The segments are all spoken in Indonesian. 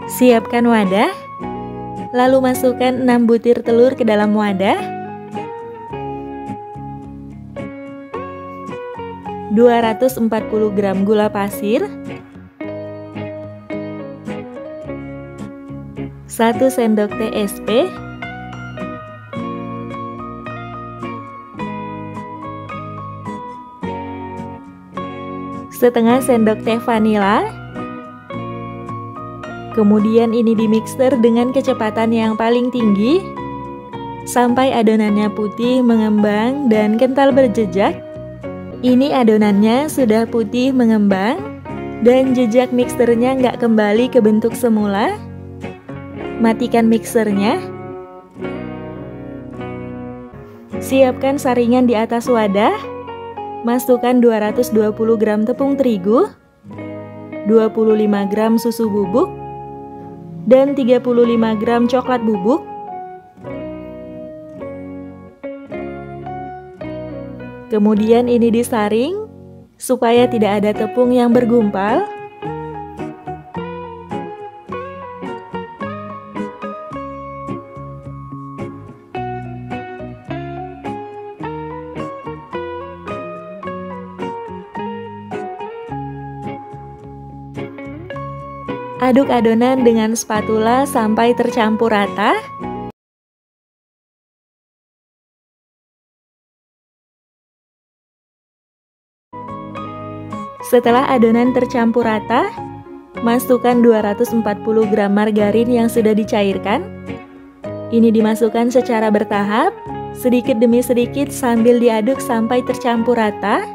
Siapkan wadah, lalu masukkan 6 butir telur ke dalam wadah, 240 gram gula pasir, 1 sendok teh SP, setengah sendok teh vanila. Kemudian ini dimixer dengan kecepatan yang paling tinggi sampai adonannya putih mengembang dan kental berjejak. Ini adonannya sudah putih mengembang dan jejak mixernya nggak kembali ke bentuk semula. Matikan mixernya. Siapkan saringan di atas wadah. Masukkan 220 gram tepung terigu, 25 gram susu bubuk, dan 35 gram coklat bubuk. Kemudian ini disaring supaya tidak ada tepung yang bergumpal. Aduk adonan dengan spatula sampai tercampur rata. Setelah adonan tercampur rata, masukkan 240 gram margarin yang sudah dicairkan. Ini dimasukkan secara bertahap, sedikit demi sedikit sambil diaduk sampai tercampur rata.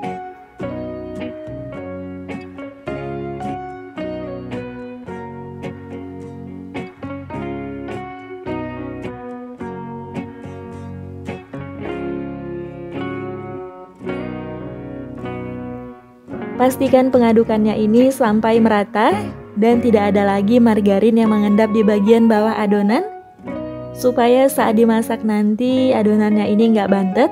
Pastikan pengadukannya ini sampai merata dan tidak ada lagi margarin yang mengendap di bagian bawah adonan, supaya saat dimasak nanti adonannya ini nggak bantet.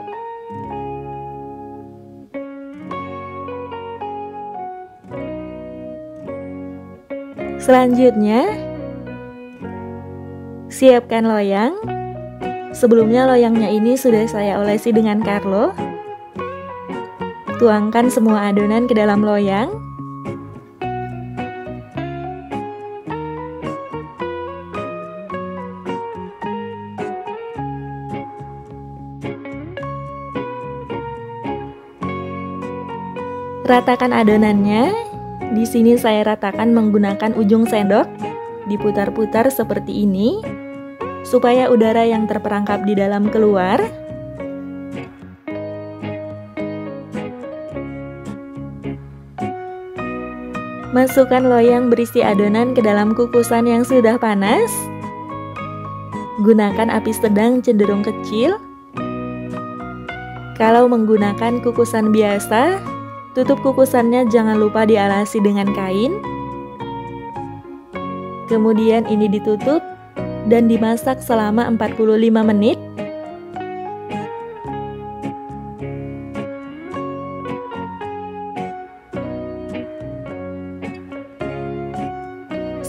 Selanjutnya, siapkan loyang. Sebelumnya loyangnya ini sudah saya olesi dengan Carlo. Tuangkan semua adonan ke dalam loyang. Ratakan adonannya. Di sini saya ratakan menggunakan ujung sendok. Diputar-putar seperti ini supaya udara yang terperangkap di dalam keluar. Masukkan loyang berisi adonan ke dalam kukusan yang sudah panas. Gunakan api sedang cenderung kecil. Kalau menggunakan kukusan biasa, tutup kukusannya jangan lupa dialasi dengan kain. Kemudian ini ditutup dan dimasak selama 45 menit.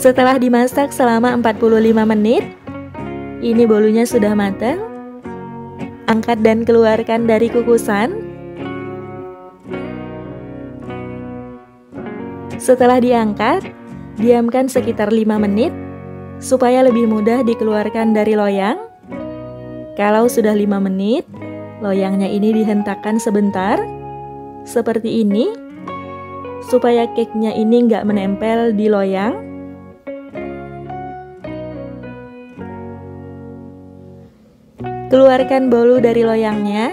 Setelah dimasak selama 45 menit, ini bolunya sudah matang. Angkat dan keluarkan dari kukusan. Setelah diangkat, diamkan sekitar 5 menit supaya lebih mudah dikeluarkan dari loyang. Kalau sudah 5 menit, loyangnya ini dihentakkan sebentar seperti ini supaya cake-nya ini nggak menempel di loyang. Keluarkan bolu dari loyangnya.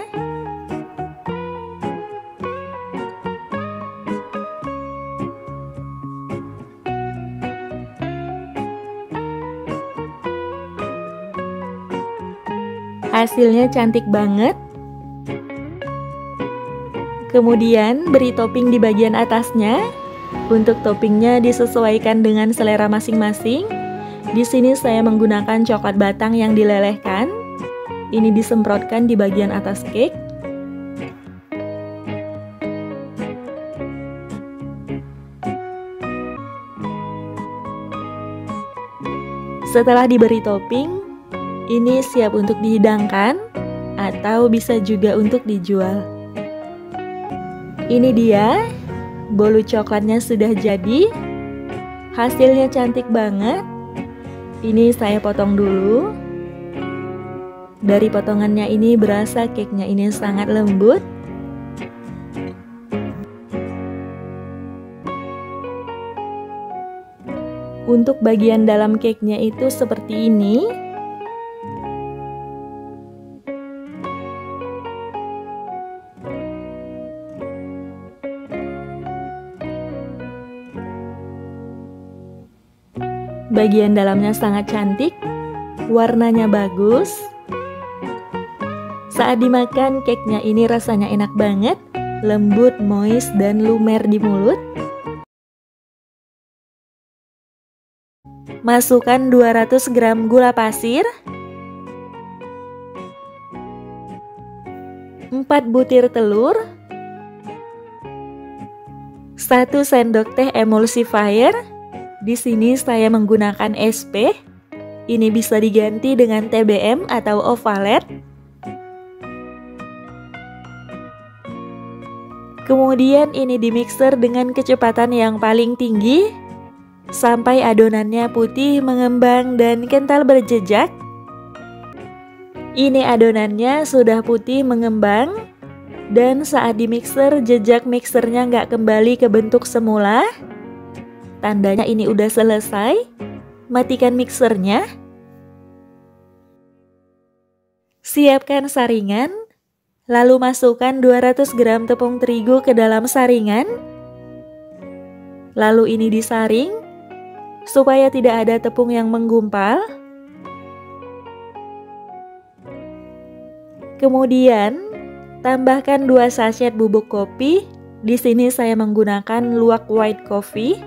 Hasilnya cantik banget. Kemudian beri topping di bagian atasnya. Untuk toppingnya disesuaikan dengan selera masing-masing. Di sini saya menggunakan coklat batang yang dilelehkan. Ini disemprotkan di bagian atas cake. Setelah diberi topping, ini siap untuk dihidangkan atau bisa juga untuk dijual. Ini dia, bolu coklatnya sudah jadi. Hasilnya cantik banget. Ini saya potong dulu. Dari potongannya ini berasa cake-nya ini sangat lembut. Untuk bagian dalam cake-nya itu seperti ini. Bagian dalamnya sangat cantik, warnanya bagus. Saat dimakan, cake-nya ini rasanya enak banget, lembut, moist, dan lumer di mulut. Masukkan 200 gram gula pasir, 4 butir telur, 1 sendok teh emulsifier. Di sini saya menggunakan SP. Ini bisa diganti dengan TBM atau Ovalet. Kemudian ini dimixer dengan kecepatan yang paling tinggi sampai adonannya putih, mengembang, dan kental berjejak. Ini adonannya sudah putih mengembang, dan saat dimixer jejak mixernya nggak kembali ke bentuk semula. Tandanya ini udah selesai. Matikan mixernya. Siapkan saringan, lalu masukkan 200 gram tepung terigu ke dalam saringan. Lalu ini disaring supaya tidak ada tepung yang menggumpal. Kemudian tambahkan 2 sachet bubuk kopi. Di sini saya menggunakan luwak white coffee.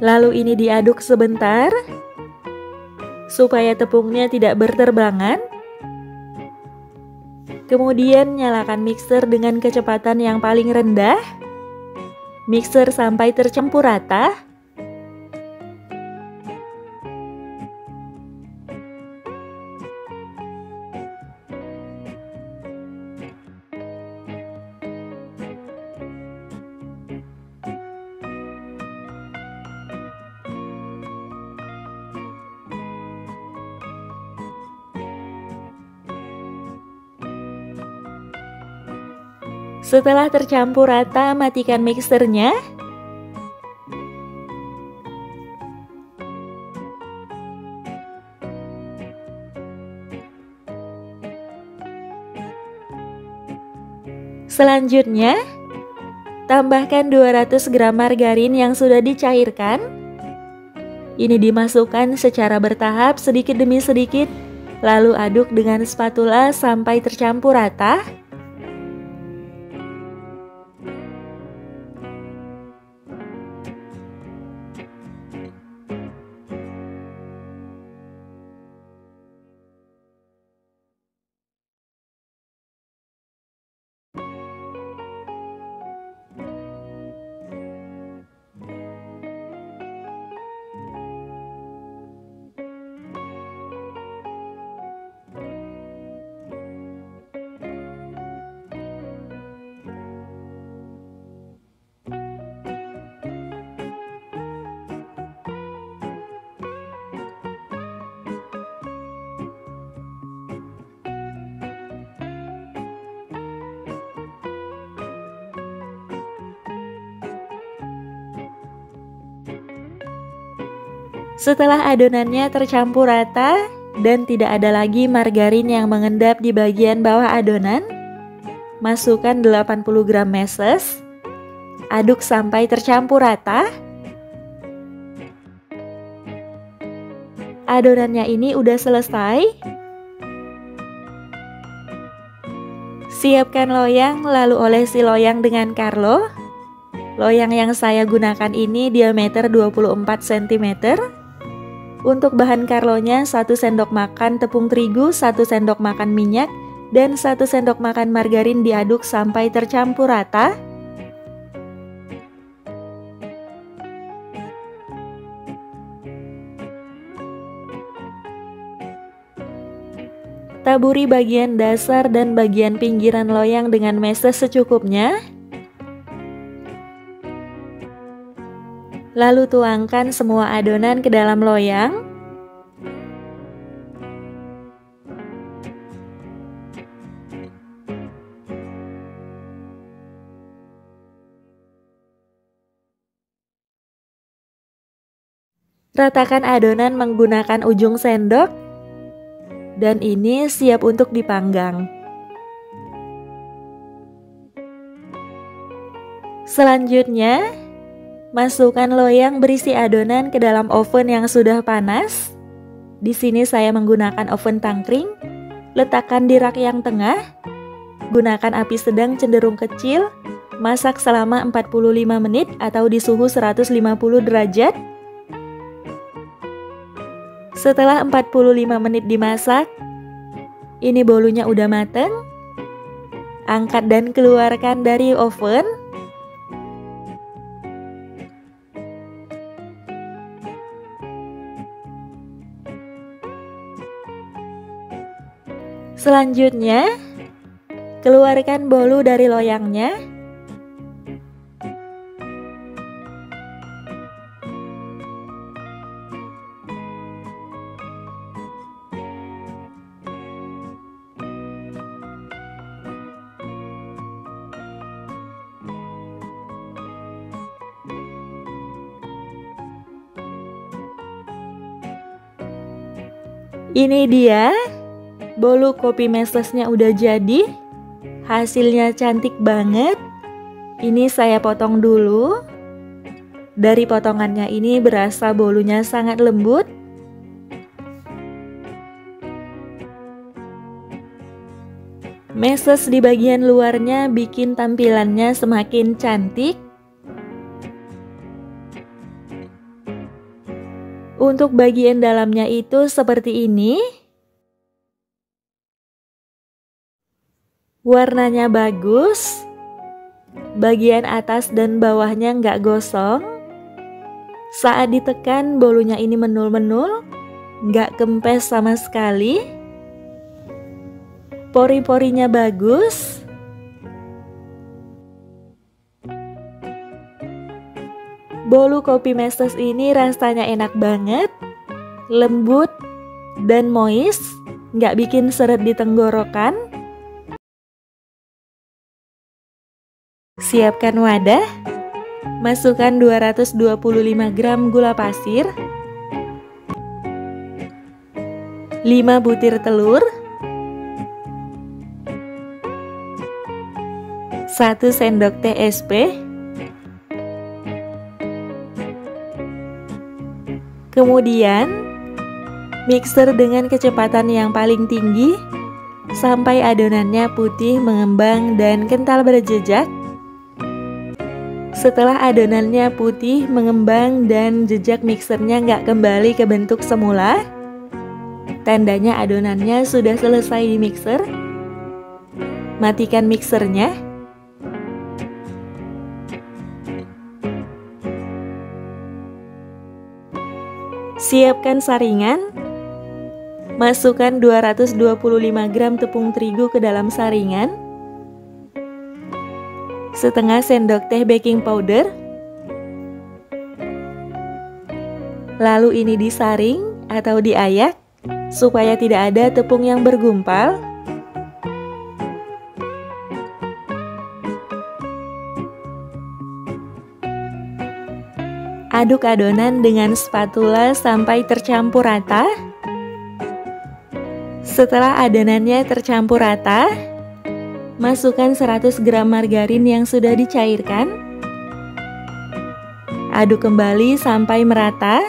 Lalu ini diaduk sebentar supaya tepungnya tidak berterbangan. Kemudian nyalakan mixer dengan kecepatan yang paling rendah. Mixer sampai tercampur rata. Setelah tercampur rata, matikan mixernya. Selanjutnya, tambahkan 200 gram margarin yang sudah dicairkan. Ini dimasukkan secara bertahap sedikit demi sedikit, lalu aduk dengan spatula sampai tercampur rata. Setelah adonannya tercampur rata dan tidak ada lagi margarin yang mengendap di bagian bawah adonan, masukkan 80 gram meses, aduk sampai tercampur rata. Adonannya ini udah selesai. Siapkan loyang, lalu olesi loyang dengan Carlo. Loyang yang saya gunakan ini diameter 24 cm. Untuk bahan Carlonya 1 sendok makan tepung terigu, 1 sendok makan minyak, dan 1 sendok makan margarin diaduk sampai tercampur rata. Taburi bagian dasar dan bagian pinggiran loyang dengan meses secukupnya. Lalu tuangkan semua adonan ke dalam loyang. Ratakan adonan menggunakan ujung sendok. Dan ini siap untuk dipanggang. Selanjutnya, masukkan loyang berisi adonan ke dalam oven yang sudah panas. Di sini saya menggunakan oven tangkring. Letakkan di rak yang tengah. Gunakan api sedang cenderung kecil. Masak selama 45 menit atau di suhu 150 derajat. Setelah 45 menit dimasak, ini bolunya udah mateng. Angkat dan keluarkan dari oven. Selanjutnya, keluarkan bolu dari loyangnya. Ini dia, bolu kopi mesesnya udah jadi. Hasilnya cantik banget. Ini saya potong dulu. Dari potongannya ini berasa bolunya sangat lembut. Meses di bagian luarnya bikin tampilannya semakin cantik. Untuk bagian dalamnya itu seperti ini. Warnanya bagus. Bagian atas dan bawahnya nggak gosong. Saat ditekan bolunya ini menul-menul, nggak kempes sama sekali. Pori-porinya bagus. Bolu kopi meses ini rasanya enak banget, lembut dan moist, nggak bikin seret di tenggorokan. Siapkan wadah, masukkan 225 gram gula pasir, 5 butir telur, 1 sendok teh SP, kemudian mixer dengan kecepatan yang paling tinggi sampai adonannya putih mengembang dan kental berjejak. Setelah adonannya putih mengembang dan jejak mixernya nggak kembali ke bentuk semula, tandanya adonannya sudah selesai di mixer. Matikan mixernya. Siapkan saringan. Masukkan 225 gram tepung terigu ke dalam saringan. Setengah sendok teh baking powder. Lalu ini disaring atau diayak supaya tidak ada tepung yang bergumpal. Aduk adonan dengan spatula sampai tercampur rata. Setelah adonannya tercampur rata, masukkan 100 gram margarin yang sudah dicairkan. Aduk kembali sampai merata.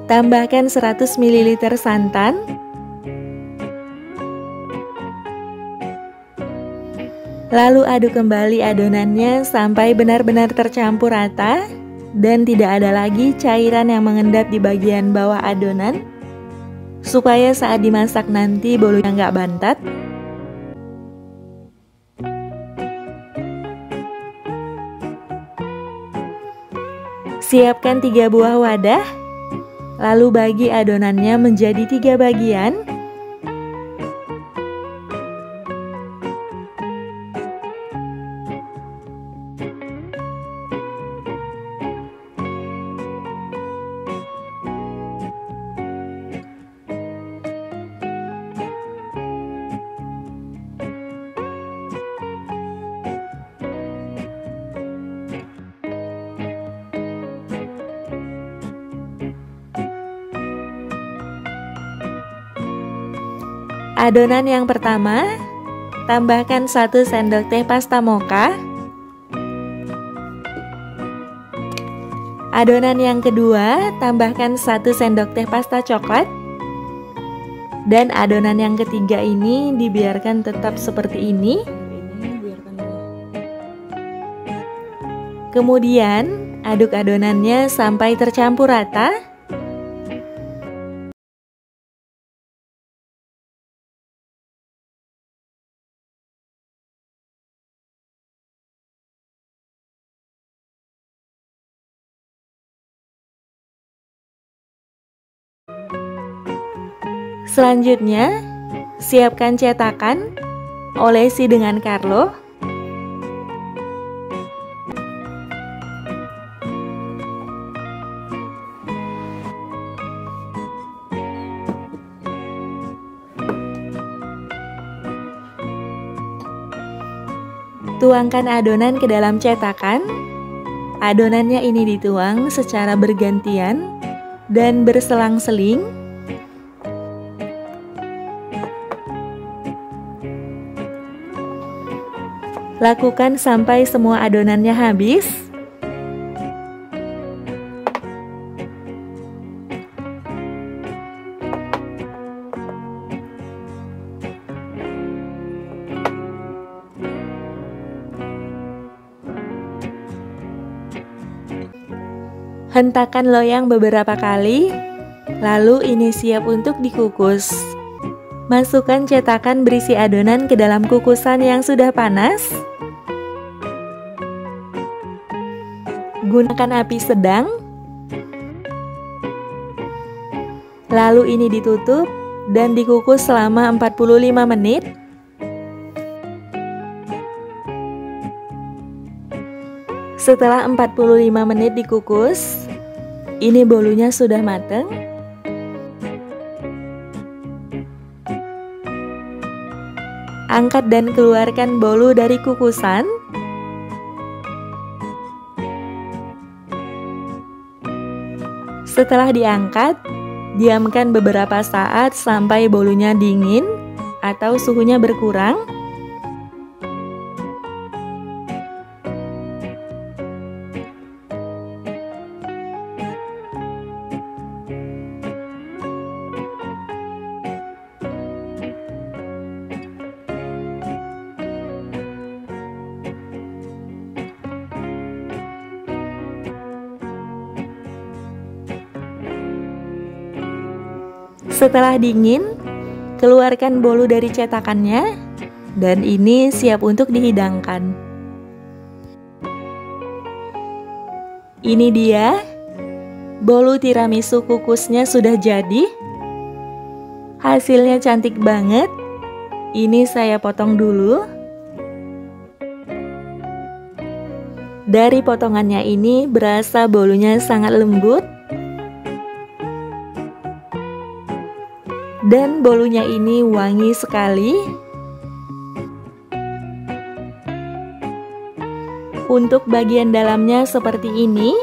Tambahkan 100 ml santan. Lalu aduk kembali adonannya sampai benar-benar tercampur rata dan tidak ada lagi cairan yang mengendap di bagian bawah adonan, supaya saat dimasak nanti bolunya nggak bantat. Siapkan 3 buah wadah, lalu bagi adonannya menjadi 3 bagian. Adonan yang pertama, tambahkan 1 sendok teh pasta mocha. Adonan yang kedua, tambahkan 1 sendok teh pasta coklat. Dan adonan yang ketiga ini dibiarkan tetap seperti ini. Kemudian, aduk adonannya sampai tercampur rata. Selanjutnya, siapkan cetakan, olesi dengan Carlo. Tuangkan adonan ke dalam cetakan. Adonannya ini dituang secara bergantian dan berselang-seling. Lakukan sampai semua adonannya habis. Hentakan loyang beberapa kali, lalu ini siap untuk dikukus. Masukkan cetakan berisi adonan ke dalam kukusan yang sudah panas. Gunakan api sedang. Lalu ini ditutup dan dikukus selama 45 menit. Setelah 45 menit dikukus, ini bolunya sudah matang. Angkat dan keluarkan bolu dari kukusan. Setelah diangkat, diamkan beberapa saat sampai bolunya dingin atau suhunya berkurang. Setelah dingin, keluarkan bolu dari cetakannya dan ini siap untuk dihidangkan. Ini dia, bolu tiramisu kukusnya sudah jadi. Hasilnya cantik banget. Ini saya potong dulu. Dari potongannya ini berasa bolunya sangat lembut. Dan bolunya ini wangi sekali. Untuk bagian dalamnya seperti ini.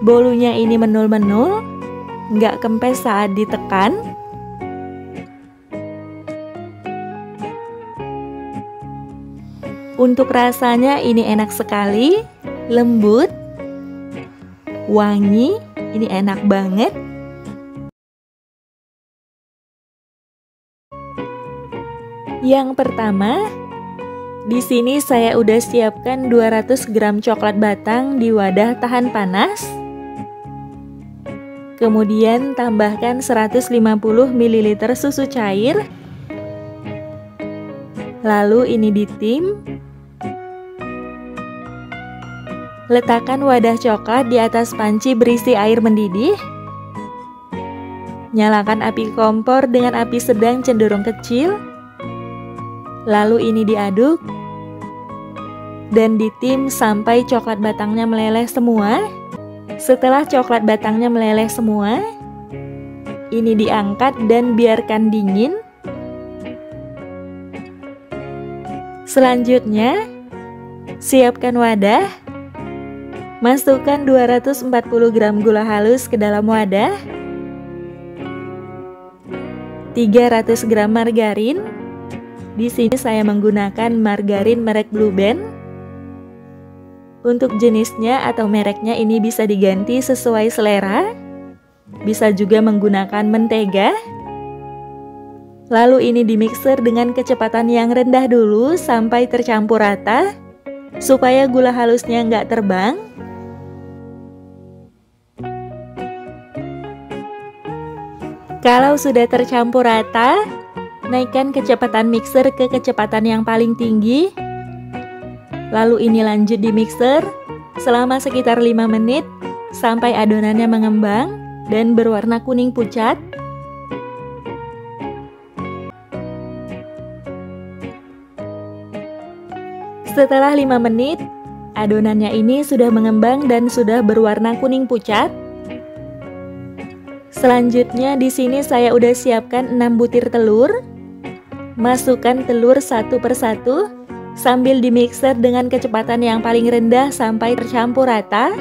Bolunya ini menul-menul, nggak kempes saat ditekan. Untuk rasanya ini enak sekali, lembut, wangi. Ini enak banget. Yang pertama, di sini saya udah siapkan 200 gram coklat batang di wadah tahan panas. Kemudian tambahkan 150 ml susu cair. Lalu ini ditim. Letakkan wadah coklat di atas panci berisi air mendidih. Nyalakan api kompor dengan api sedang cenderung kecil. Lalu ini diaduk dan ditim sampai coklat batangnya meleleh semua. Setelah coklat batangnya meleleh semua, ini diangkat dan biarkan dingin. Selanjutnya, siapkan wadah. Masukkan 240 gram gula halus ke dalam wadah. 300 gram margarin. Di sini saya menggunakan margarin merek Blue Band. Untuk jenisnya atau mereknya ini bisa diganti sesuai selera. Bisa juga menggunakan mentega. Lalu ini dimixer dengan kecepatan yang rendah dulu sampai tercampur rata, supaya gula halusnya nggak terbang. Kalau sudah tercampur rata, naikkan kecepatan mixer ke kecepatan yang paling tinggi. Lalu ini lanjut di mixer selama sekitar 5 menit sampai adonannya mengembang dan berwarna kuning pucat. Setelah 5 menit, adonannya ini sudah mengembang dan sudah berwarna kuning pucat. Selanjutnya di sini saya udah siapkan 6 butir telur. Masukkan telur satu persatu sambil dimixer dengan kecepatan yang paling rendah sampai tercampur rata.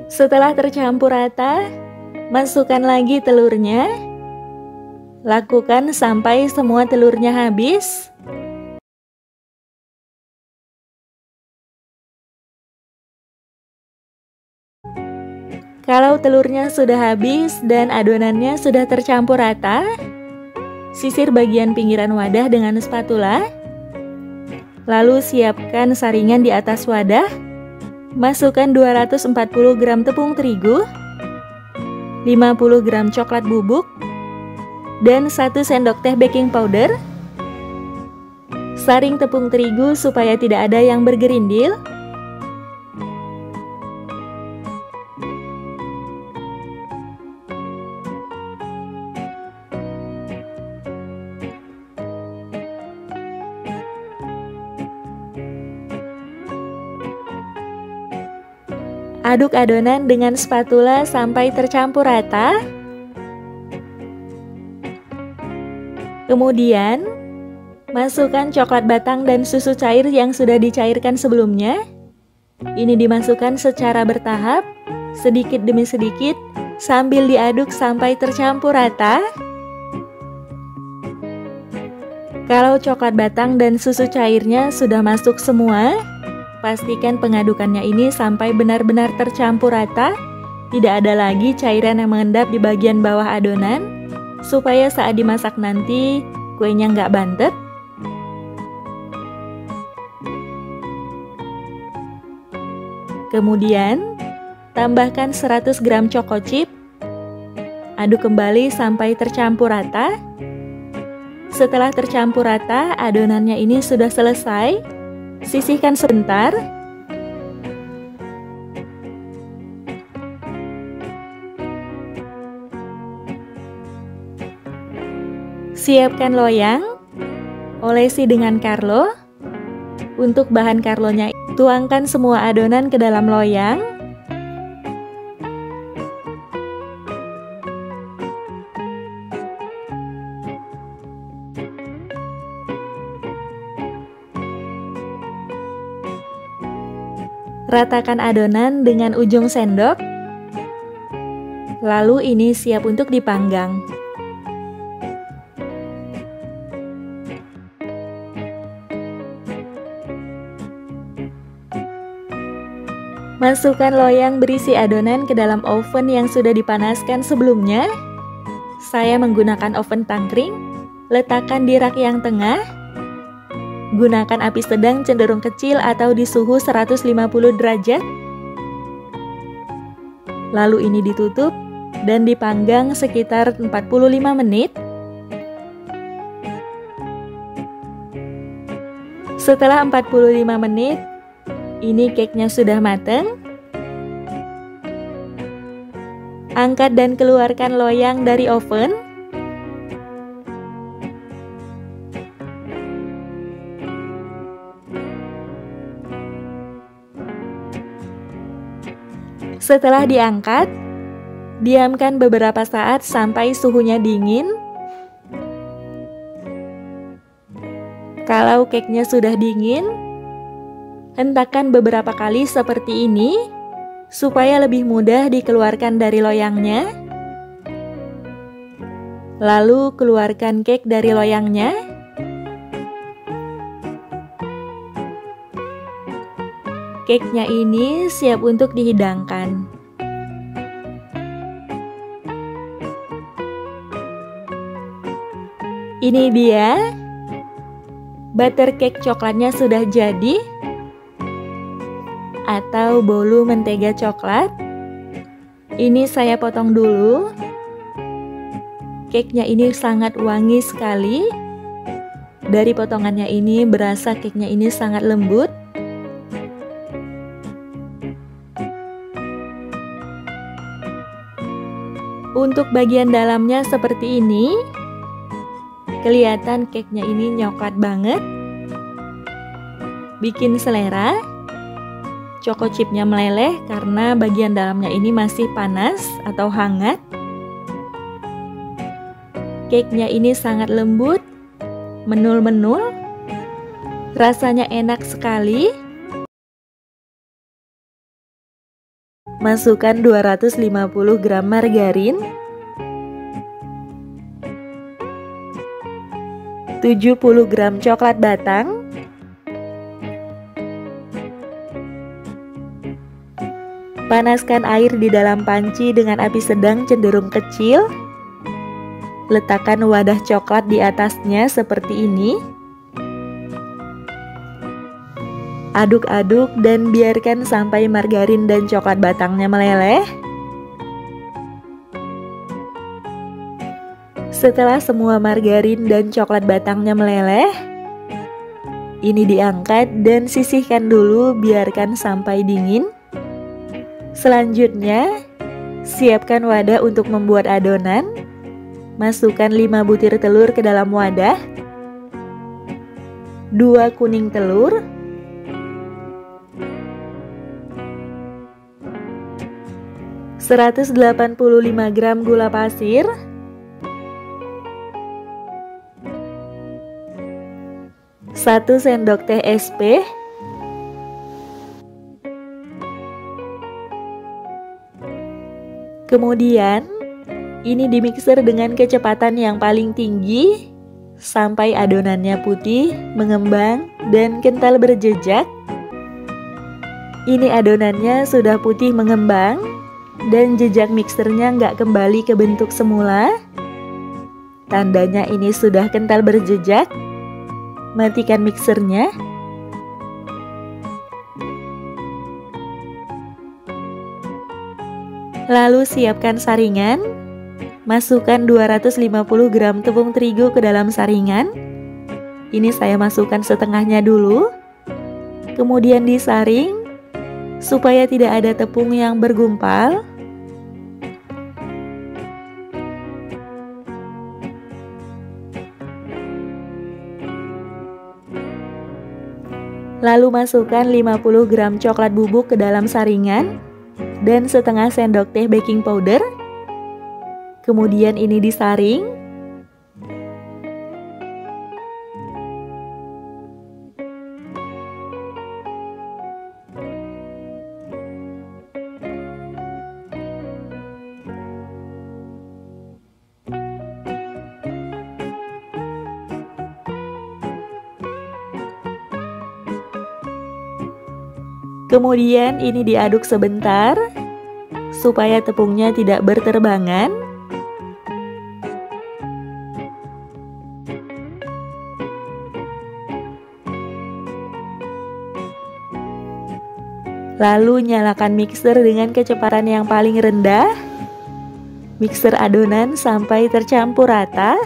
Setelah tercampur rata, masukkan lagi telurnya. Lakukan sampai semua telurnya habis. Kalau telurnya sudah habis dan adonannya sudah tercampur rata, sisir bagian pinggiran wadah dengan spatula. Lalu siapkan saringan di atas wadah. Masukkan 240 gram tepung terigu, 50 gram coklat bubuk, dan 1 sendok teh baking powder. Saring tepung terigu supaya tidak ada yang bergerindil. Aduk adonan dengan spatula sampai tercampur rata. Kemudian, masukkan coklat batang dan susu cair yang sudah dicairkan sebelumnya. Ini dimasukkan secara bertahap, sedikit demi sedikit, sambil diaduk sampai tercampur rata. Kalau coklat batang dan susu cairnya sudah masuk semua, pastikan pengadukannya ini sampai benar-benar tercampur rata. Tidak ada lagi cairan yang mengendap di bagian bawah adonan, supaya saat dimasak nanti kuenya nggak bantet. Kemudian, tambahkan 100 gram choco chip. Aduk kembali sampai tercampur rata. Setelah tercampur rata, adonannya ini sudah selesai. Sisihkan sebentar. Siapkan loyang, olesi dengan Carlo. Untuk bahan Carlonya, tuangkan semua adonan ke dalam loyang. Ratakan adonan dengan ujung sendok. Lalu ini siap untuk dipanggang. Masukkan loyang berisi adonan ke dalam oven yang sudah dipanaskan sebelumnya. Saya menggunakan oven tangkring. Letakkan di rak yang tengah. Gunakan api sedang cenderung kecil atau di suhu 150 derajat. Lalu ini ditutup dan dipanggang sekitar 45 menit. Setelah 45 menit, ini cake-nya sudah matang. Angkat dan keluarkan loyang dari oven. Setelah diangkat, diamkan beberapa saat sampai suhunya dingin. Kalau cake-nya sudah dingin, hentakkan beberapa kali seperti ini, supaya lebih mudah dikeluarkan dari loyangnya. Lalu keluarkan cake dari loyangnya. Cake-nya ini siap untuk dihidangkan. Ini dia. Butter cake coklatnya sudah jadi, atau bolu mentega coklat. Ini saya potong dulu. Cake-nya ini sangat wangi sekali. Dari potongannya ini berasa cake-nya ini sangat lembut. Untuk bagian dalamnya seperti ini. Kelihatan cake-nya ini nyoklat banget. Bikin selera. Choco chip-nya meleleh karena bagian dalamnya ini masih panas atau hangat. Cake-nya ini sangat lembut, menul-menul. Rasanya enak sekali. Masukkan 250 gram margarin, 70 gram coklat batang, panaskan air di dalam panci dengan api sedang cenderung kecil. Letakkan wadah coklat di atasnya seperti ini. Aduk-aduk dan biarkan sampai margarin dan coklat batangnya meleleh. Setelah semua margarin dan coklat batangnya meleleh, ini diangkat dan sisihkan dulu, biarkan sampai dingin. Selanjutnya, siapkan wadah untuk membuat adonan. Masukkan 5 butir telur ke dalam wadah, 2 kuning telur, 185 gram gula pasir, 1 sendok teh SP, kemudian ini dimixer dengan kecepatan yang paling tinggi sampai adonannya putih, mengembang, dan kental berjejak. Ini adonannya sudah putih mengembang dan jejak mixernya nggak kembali ke bentuk semula. Tandanya ini sudah kental berjejak. Matikan mixernya. Lalu siapkan saringan. Masukkan 250 gram tepung terigu ke dalam saringan. Ini saya masukkan setengahnya dulu. Kemudian disaring supaya tidak ada tepung yang bergumpal. Lalu masukkan 50 gram coklat bubuk ke dalam saringan dan setengah sendok teh baking powder. Kemudian ini disaring. Kemudian ini diaduk sebentar supaya tepungnya tidak berterbangan. Lalu nyalakan mixer dengan kecepatan yang paling rendah. Mixer adonan sampai tercampur rata.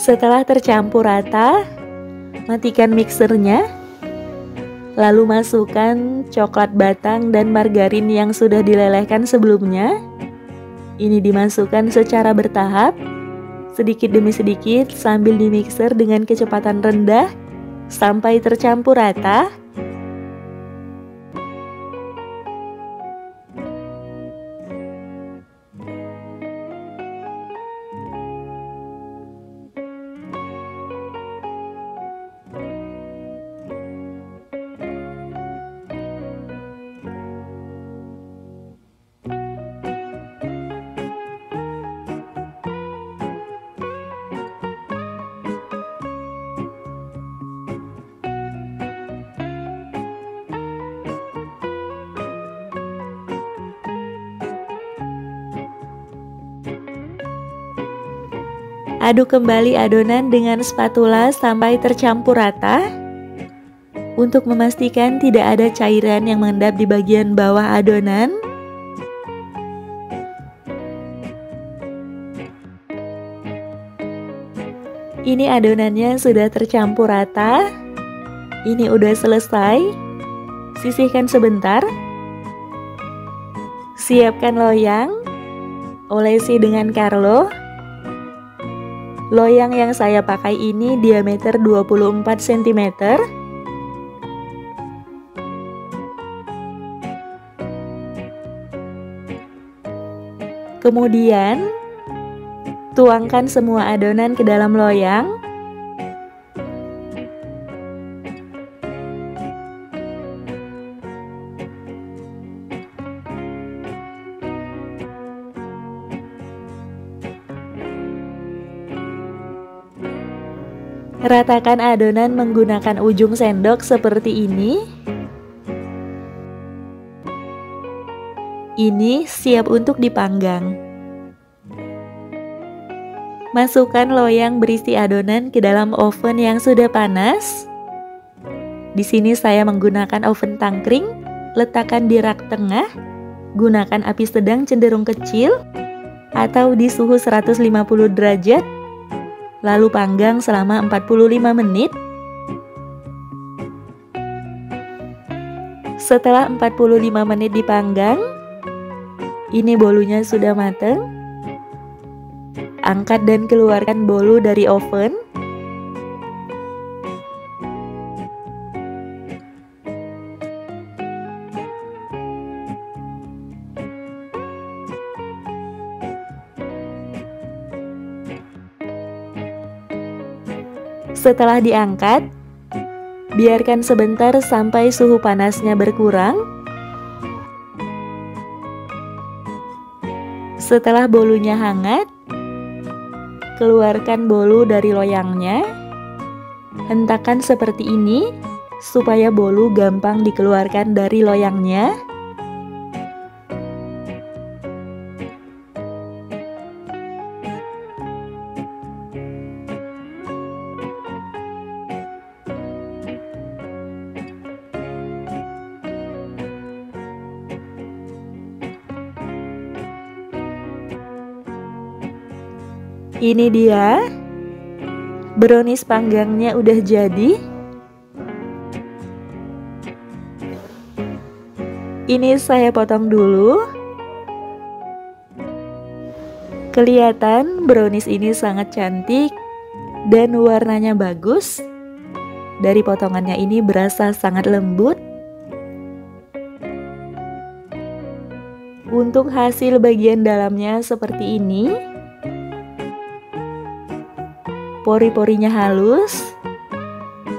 Setelah tercampur rata, matikan mixernya. Lalu masukkan coklat batang dan margarin yang sudah dilelehkan sebelumnya. Ini dimasukkan secara bertahap, sedikit demi sedikit sambil dimixer dengan kecepatan rendah sampai tercampur rata. Aduk kembali adonan dengan spatula sampai tercampur rata. Untuk memastikan tidak ada cairan yang mengendap di bagian bawah adonan. Ini adonannya sudah tercampur rata. Ini udah selesai. Sisihkan sebentar. Siapkan loyang. Olesi dengan Carlo. Loyang yang saya pakai ini diameter 24 cm. Kemudian, tuangkan semua adonan ke dalam loyang. Ratakan adonan menggunakan ujung sendok seperti ini. Ini siap untuk dipanggang. Masukkan loyang berisi adonan ke dalam oven yang sudah panas. Di sini saya menggunakan oven tangkring. Letakkan di rak tengah. Gunakan api sedang cenderung kecil atau di suhu 150 derajat. Lalu panggang selama 45 menit. Setelah 45 menit dipanggang, ini bolunya sudah matang. Angkat dan keluarkan bolu dari oven. Setelah diangkat, biarkan sebentar sampai suhu panasnya berkurang. Setelah bolunya hangat, keluarkan bolu dari loyangnya. Hentakan seperti ini supaya bolu gampang dikeluarkan dari loyangnya. Ini dia, brownies panggangnya udah jadi. Ini saya potong dulu. Kelihatan brownies ini sangat cantik dan warnanya bagus. Dari potongannya ini berasa sangat lembut. Untuk hasil bagian dalamnya seperti ini. Pori-porinya halus.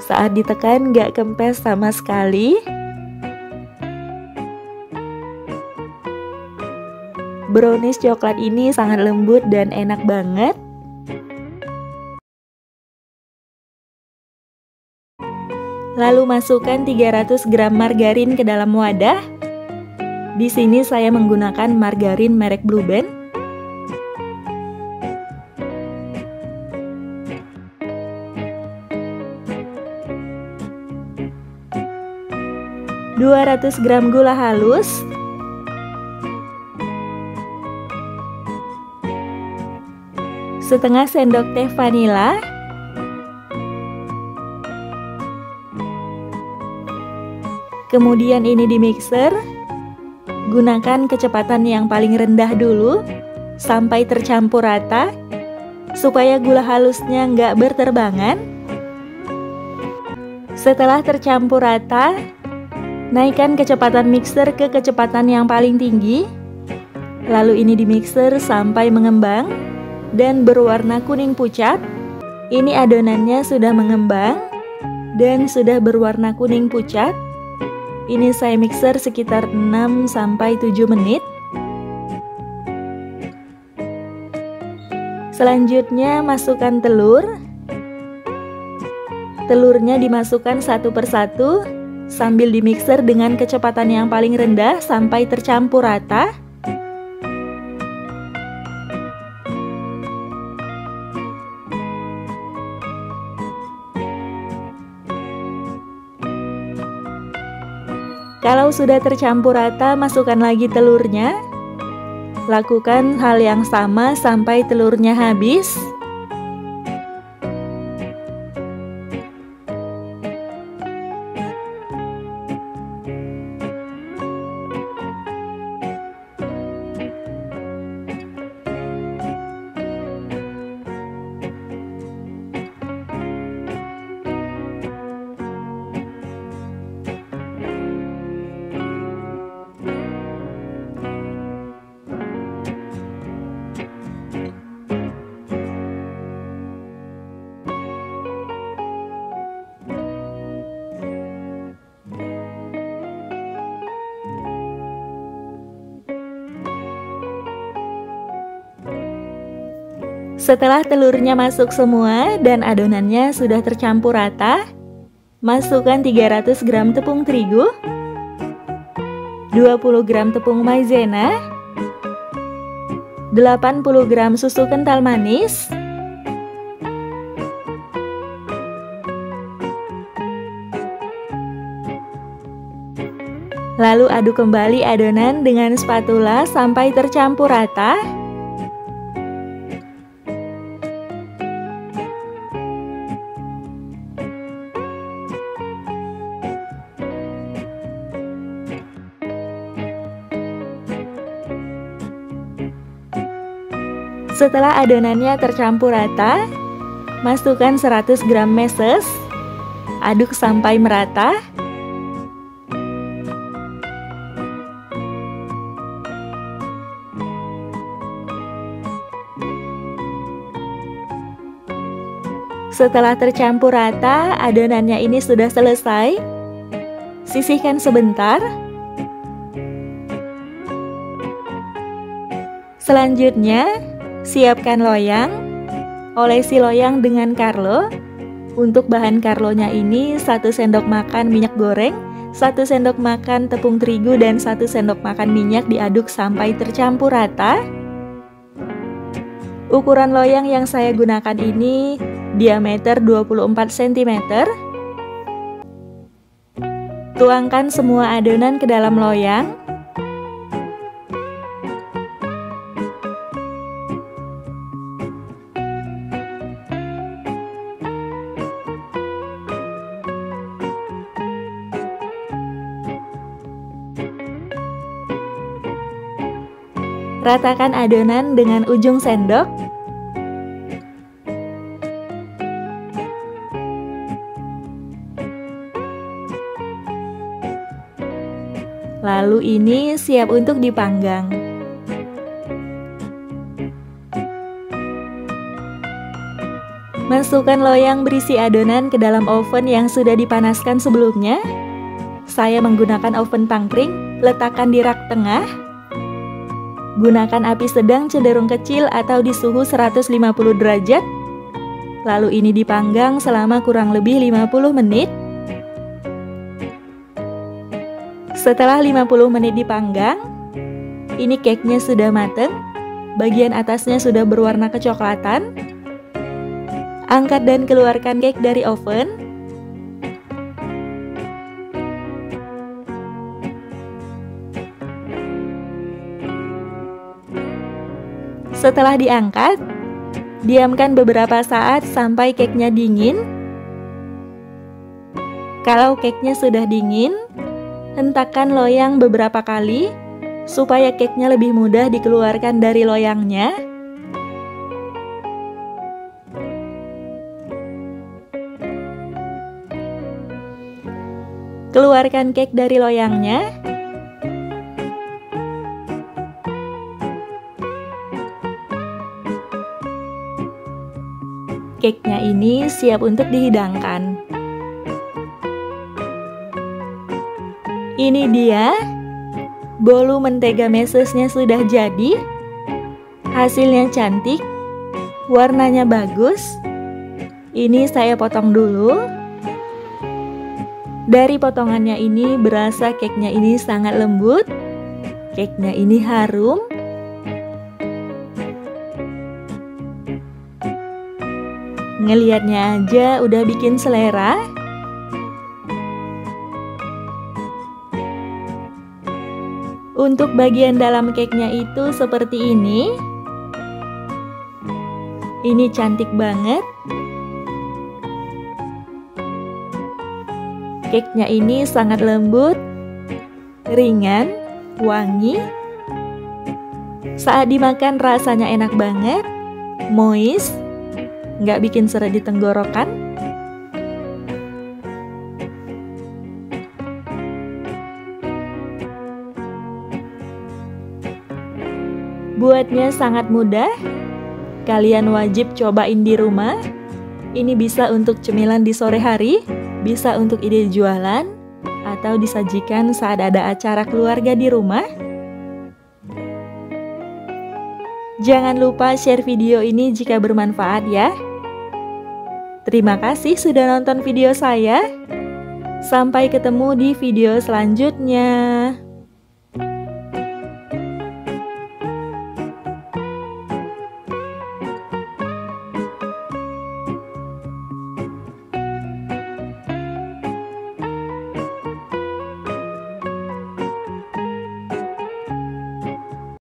Saat ditekan gak kempes sama sekali. Brownies coklat ini sangat lembut dan enak banget. Lalu masukkan 300 gram margarin ke dalam wadah. Di sini saya menggunakan margarin merek Blue Band. (200 gram gula halus), setengah sendok teh vanila, kemudian ini di mixer. Gunakan kecepatan yang paling rendah dulu sampai tercampur rata supaya gula halusnya nggak berterbangan. Setelah tercampur rata, naikkan kecepatan mixer ke kecepatan yang paling tinggi. Lalu ini di mixer sampai mengembang dan berwarna kuning pucat. Ini adonannya sudah mengembang dan sudah berwarna kuning pucat. Ini saya mixer sekitar 6-7 menit. Selanjutnya masukkan telur. Telurnya dimasukkan satu persatu sambil dimixer dengan kecepatan yang paling rendah sampai tercampur rata. Kalau sudah tercampur rata, masukkan lagi telurnya. Lakukan hal yang sama sampai telurnya habis. Setelah telurnya masuk semua dan adonannya sudah tercampur rata, masukkan 300 gram tepung terigu, 20 gram tepung maizena, 80 gram susu kental manis, lalu aduk kembali adonan dengan spatula sampai tercampur rata. Setelah adonannya tercampur rata, masukkan 100 gram meses, aduk sampai merata. Setelah tercampur rata, adonannya ini sudah selesai. Sisihkan sebentar. Selanjutnya, siapkan loyang. Olesi loyang dengan karlo. Untuk bahan karlonya ini 1 sendok makan minyak goreng, 1 sendok makan tepung terigu, dan 1 sendok makan minyak diaduk sampai tercampur rata. Ukuran loyang yang saya gunakan ini diameter 24 cm. Tuangkan semua adonan ke dalam loyang. Ratakan adonan dengan ujung sendok. Lalu ini siap untuk dipanggang. Masukkan loyang berisi adonan ke dalam oven yang sudah dipanaskan sebelumnya. Saya menggunakan oven tangkring, letakkan di rak tengah. Gunakan api sedang cenderung kecil atau di suhu 150 derajat. Lalu ini dipanggang selama kurang lebih 50 menit. Setelah 50 menit dipanggang, ini cake-nya sudah matang. Bagian atasnya sudah berwarna kecoklatan. Angkat dan keluarkan cake dari oven. Setelah diangkat, diamkan beberapa saat sampai cake-nya dingin. Kalau cake-nya sudah dingin, hentakkan loyang beberapa kali supaya cake-nya lebih mudah dikeluarkan dari loyangnya. Keluarkan cake dari loyangnya. Cake-nya ini siap untuk dihidangkan. Ini dia, bolu mentega mesesnya sudah jadi. Hasilnya cantik, warnanya bagus. Ini saya potong dulu. Dari potongannya ini berasa cake-nya ini sangat lembut. Cake-nya ini harum. Ngelihatnya aja udah bikin selera. Untuk bagian dalam cake-nya itu seperti ini. Ini cantik banget. Cake-nya ini sangat lembut, ringan, wangi. Saat dimakan rasanya enak banget, moist, nggak bikin seret di tenggorokan. Buatnya sangat mudah, kalian wajib cobain di rumah. Ini bisa untuk cemilan di sore hari, bisa untuk ide jualan, atau disajikan saat ada acara keluarga di rumah. Jangan lupa share video ini jika bermanfaat ya. Terima kasih sudah nonton video saya. Sampai ketemu di video selanjutnya.